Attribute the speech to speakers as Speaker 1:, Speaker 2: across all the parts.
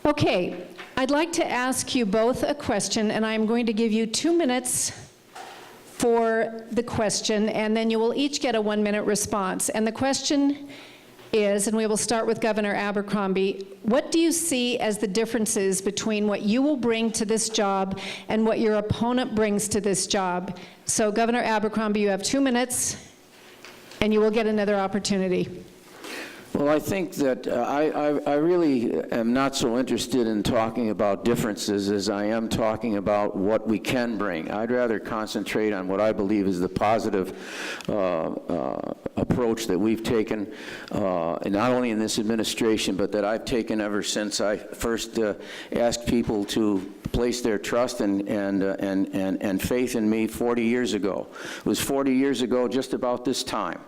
Speaker 1: Okay, I'd like to ask you both a question, and I'm going to give you 2 minutes for the question, and then you will each get a 1-minute response. And the question is, and we will start with Governor Abercrombie, what do you see as the differences between what you will bring to this job and what your opponent brings to this job? So Governor Abercrombie, you have 2 minutes, and you will get another opportunity.
Speaker 2: Well, I think that I really am not so interested in talking about differences as I am talking about what we can bring. I'd rather concentrate on what I believe is the positive approach that we've taken, and not only in this administration, but that I've taken ever since I first asked people to place their trust and faith in me 40 years ago. It was 40 years ago, just about this time,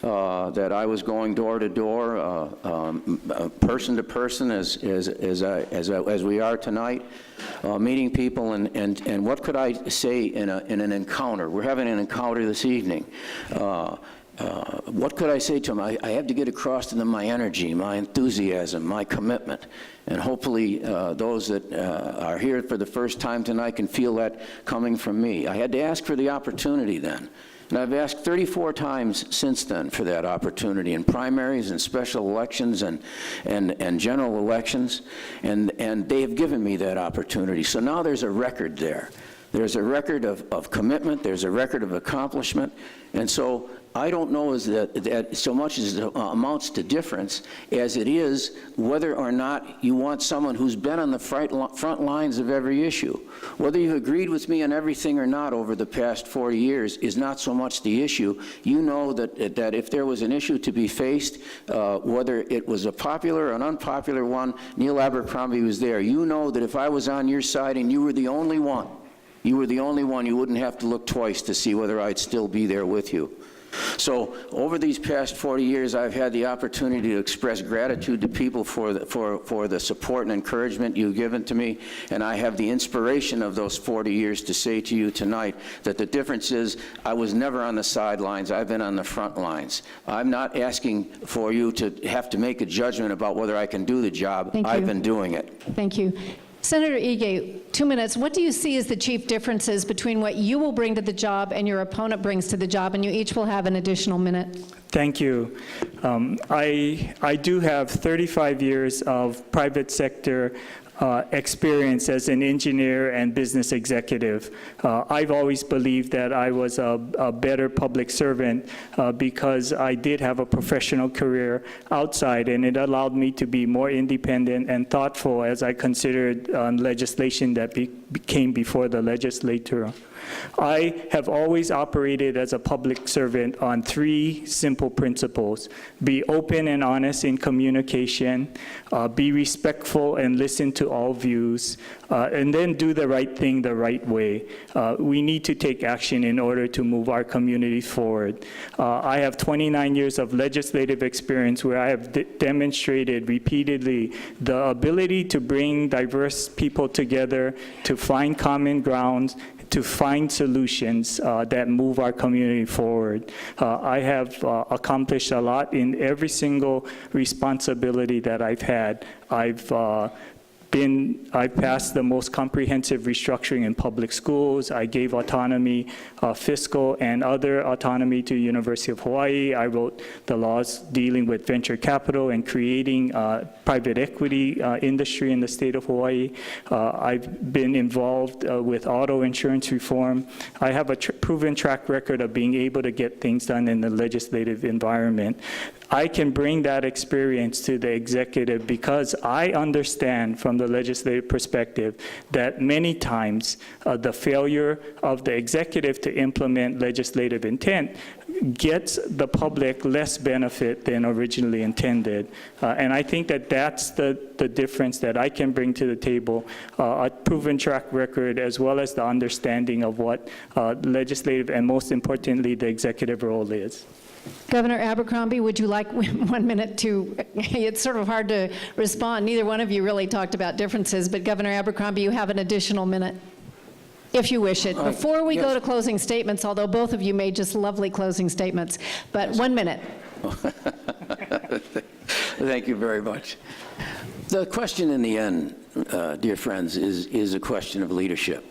Speaker 2: that I was going door to door, person to person, as we are tonight, meeting people, and what could I say in an encounter? We're having an encounter this evening. What could I say to them? I have to get across to them my energy, my enthusiasm, my commitment. And hopefully those that are here for the first time tonight can feel that coming from me. I had to ask for the opportunity then. And I've asked 34 times since then for that opportunity in primaries and special elections and general elections, and they have given me that opportunity. So now there's a record there. There's a record of commitment, there's a record of accomplishment, and so I don't know as that so much as it amounts to difference as it is whether or not you want someone who's been on the front lines of every issue. Whether you've agreed with me on everything or not over the past 40 years is not so much the issue. You know that if there was an issue to be faced, whether it was a popular or an unpopular one, Neil Abercrombie was there. You know that if I was on your side and you were the only one, you wouldn't have to look twice to see whether I'd still be there with you. So over these past 40 years, I've had the opportunity to express gratitude to people for the support and encouragement you've given to me, and I have the inspiration of those 40 years to say to you tonight that the difference is I was never on the sidelines, I've been on the front lines. I'm not asking for you to have to make a judgment about whether I can do the job. I've been doing it.
Speaker 1: Thank you. Senator Ige, 2 minutes. What do you see as the chief differences between what you will bring to the job and your opponent brings to the job? And you each will have an additional minute.
Speaker 3: Thank you. I do have 35 years of private sector experience as an engineer and business executive. I've always believed that I was a better public servant because I did have a professional career outside, and it allowed me to be more independent and thoughtful as I considered legislation that came before the legislature. I have always operated as a public servant on 3 simple principles: be open and honest in communication, be respectful and listen to all views, and then do the right thing the right way. We need to take action in order to move our community forward. I have 29 years of legislative experience where I have demonstrated repeatedly the ability to bring diverse people together, to find common grounds, to find solutions that move our community forward. I have accomplished a lot in every single responsibility that I've had. I passed the most comprehensive restructuring in public schools. I gave autonomy, fiscal and other autonomy to University of Hawaii. I wrote the laws dealing with venture capital and creating private equity industry in the state of Hawaii. I've been involved with auto insurance reform. I have a proven track record of being able to get things done in the legislative environment. I can bring that experience to the executive because I understand from the legislative perspective that many times the failure of the executive to implement legislative intent gets the public less benefit than originally intended. And I think that that's the difference that I can bring to the table, a proven track record as well as the understanding of what legislative and most importantly the executive role is.
Speaker 1: Governor Abercrombie, would you like 1 minute to, it's sort of hard to respond. Neither one of you really talked about differences, but Governor Abercrombie, you have an additional minute, if you wish it. Before we go to closing statements, although both of you made just lovely closing statements, but 1 minute.
Speaker 2: Thank you very much. The question in the end, dear friends, is a question of leadership.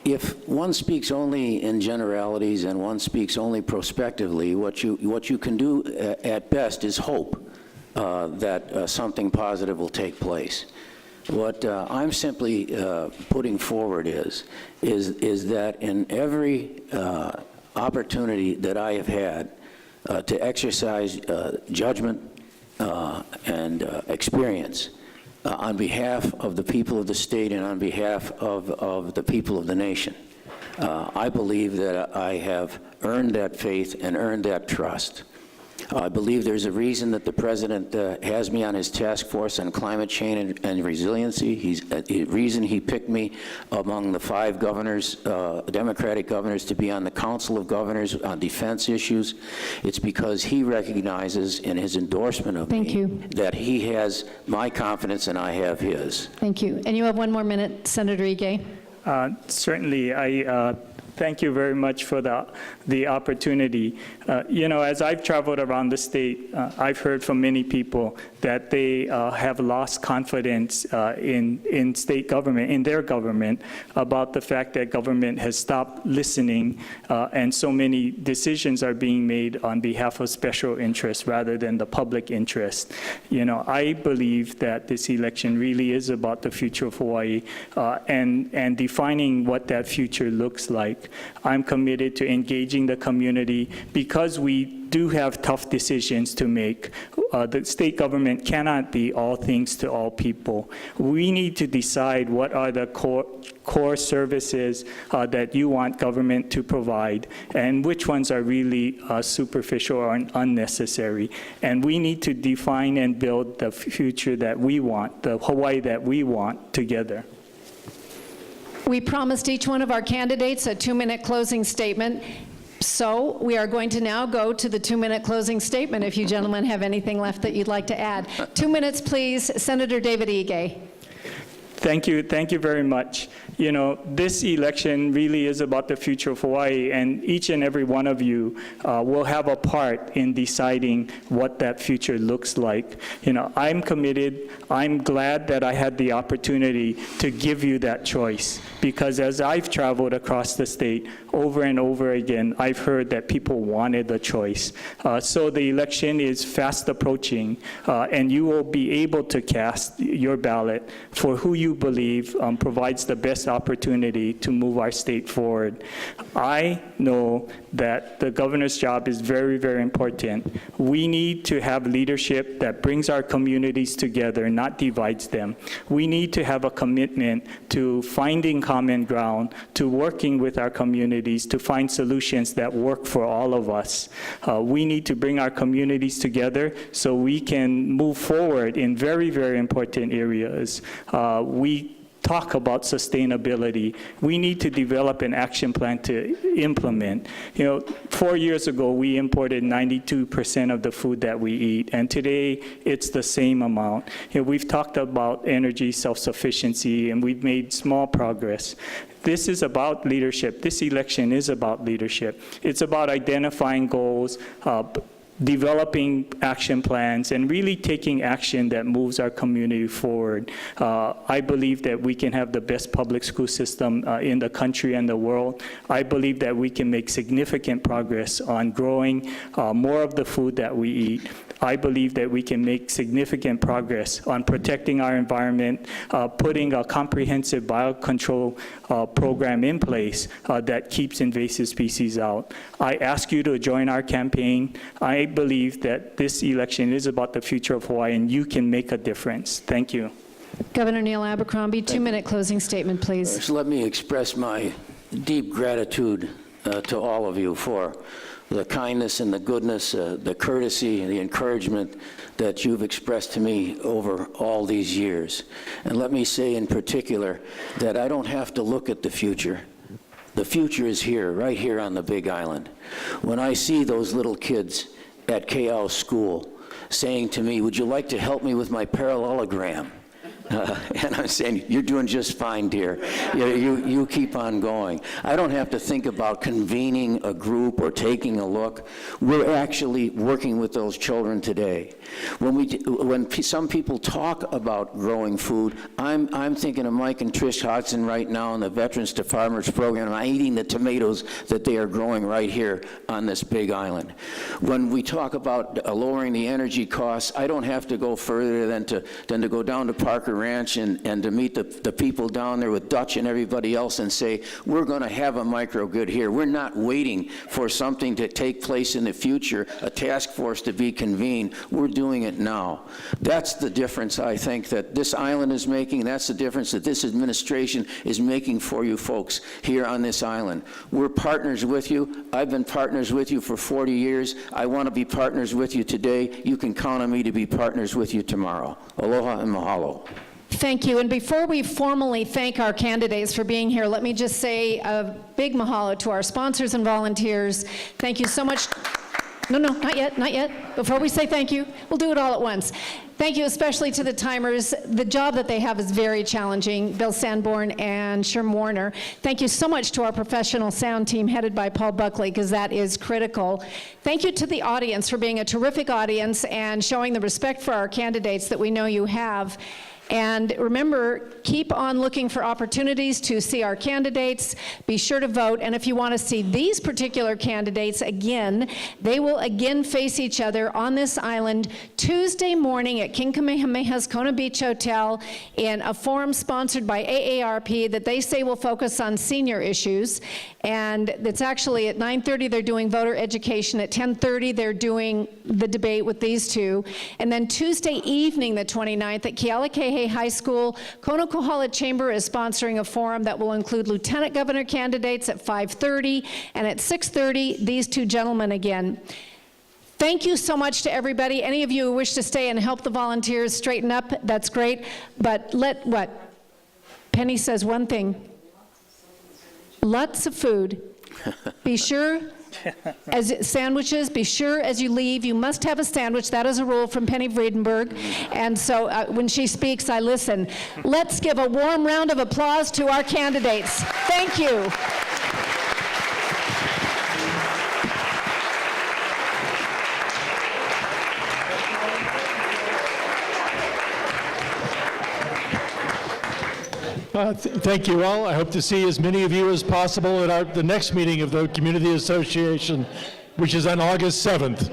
Speaker 2: If one speaks only in generalities and one speaks only prospectively, what you can do at best is hope that something positive will take place. What I'm simply putting forward is that in every opportunity that I have had to exercise judgment and experience on behalf of the people of the state and on behalf of the people of the nation, I believe that I have earned that faith and earned that trust. I believe there's a reason that the President has me on his task force on climate change and resiliency. The reason he picked me among the 5 governors, Democratic governors, to be on the Council of Governors on defense issues. It's because he recognizes in his endorsement of me that he has my confidence and I have his.
Speaker 1: Thank you. And you have 1 more minute, Senator Ige.
Speaker 3: Certainly, I thank you very much for the opportunity. You know, as I've traveled around the state, I've heard from many people that they have lost confidence in state government, in their government, about the fact that government has stopped listening and so many decisions are being made on behalf of special interests rather than the public interest. You know, I believe that this election really is about the future of Hawaii and defining what that future looks like. I'm committed to engaging the community because we do have tough decisions to make. The state government cannot be all things to all people. We need to decide what are the core services that you want government to provide and which ones are really superficial or unnecessary. And we need to define and build the future that we want, the Hawaii that we want together.
Speaker 1: We promised each one of our candidates a 2-minute closing statement. So we are going to now go to the 2-minute closing statement if you gentlemen have anything left that you'd like to add. 2 minutes, please. Senator David Ige.
Speaker 3: Thank you very much. You know, this election really is about the future of Hawaii, and each and every one of you will have a part in deciding what that future looks like. You know, I'm committed. I'm glad that I had the opportunity to give you that choice, because as I've traveled across the state over and over again, I've heard that people wanted the choice. So the election is fast approaching, and you will be able to cast your ballot for who you believe provides the best opportunity to move our state forward. I know that the governor's job is very, very important. We need to have leadership that brings our communities together, not divides them. We need to have a commitment to finding common ground, to working with our communities to find solutions that work for all of us. We need to bring our communities together so we can move forward in very, very important areas. We talk about sustainability. We need to develop an action plan to implement. You know, 4 years ago, we imported 92% of the food that we eat, and today it's the same amount. You know, we've talked about energy self-sufficiency, and we've made small progress. This is about leadership. This election is about leadership. It's about identifying goals, developing action plans, and really taking action that moves our community forward. I believe that we can have the best public school system in the country and the world. I believe that we can make significant progress on growing more of the food that we eat. I believe that we can make significant progress on protecting our environment, putting a comprehensive biocontrol program in place that keeps invasive species out. I ask you to join our campaign. I believe that this election is about the future of Hawaii, and you can make a difference. Thank you.
Speaker 1: Governor Neil Abercrombie, 2-minute closing statement, please.
Speaker 2: First, let me express my deep gratitude to all of you for the kindness and the goodness, the courtesy and the encouragement that you've expressed to me over all these years. And let me say in particular that I don't have to look at the future. The future is here, right here on the Big Island. When I see those little kids at Keau School saying to me, "Would you like to help me with my parallelogram?" And I'm saying, you're doing just fine, dear. You keep on going. I don't have to think about convening a group or taking a look. We're actually working with those children today. When some people talk about growing food, I'm thinking of Mike and Trish Hodgson right now in the Veterans to Farmers program, and I'm eating the tomatoes that they are growing right here on this big island. When we talk about lowering the energy costs, I don't have to go further than to go down to Parker Ranch and to meet the people down there with Dutch and everybody else and say, we're going to have a microgrid here. We're not waiting for something to take place in the future, a task force to be convened. We're doing it now. That's the difference, I think, that this island is making. That's the difference that this administration is making for you folks here on this island. We're partners with you. I've been partners with you for 40 years. I want to be partners with you today. You can count on me to be partners with you tomorrow. Aloha and mahalo.
Speaker 1: Thank you. And before we formally thank our candidates for being here, let me just say a big mahalo to our sponsors and volunteers. Thank you so much. No, not yet, not yet. Before we say thank you, we'll do it all at once. Thank you especially to the timers. The job that they have is very challenging. Bill Sanborn and Sherm Warner. Thank you so much to our professional sound team headed by Paul Buckley, because that is critical. Thank you to the audience for being a terrific audience and showing the respect for our candidates that we know you have. And remember, keep on looking for opportunities to see our candidates. Be sure to vote. And if you want to see these particular candidates again, they will again face each other on this island Tuesday morning at King Kamehameha's Kona Beach Hotel in a forum sponsored by AARP that they say will focus on senior issues. And it's actually at 9:30 they're doing voter education. At 10:30 they're doing the debate with these two. And then Tuesday evening, the 29th, at Kealakekee High School, Kona Kohala Chamber is sponsoring a forum that will include lieutenant governor candidates at 5:30, and at 6:30, these two gentlemen again. Thank you so much to everybody. Any of you who wish to stay and help the volunteers straighten up, that's great. But Penny says one thing. Lots of food. Be sure, as sandwiches, be sure as you leave, you must have a sandwich. That is a rule from Penny Vredenberg. And so when she speaks, I listen. Let's give a warm round of applause to our candidates. Thank you.
Speaker 4: Thank you all. I hope to see as many of you as possible at the next meeting of the Community Association, which is on August 7th.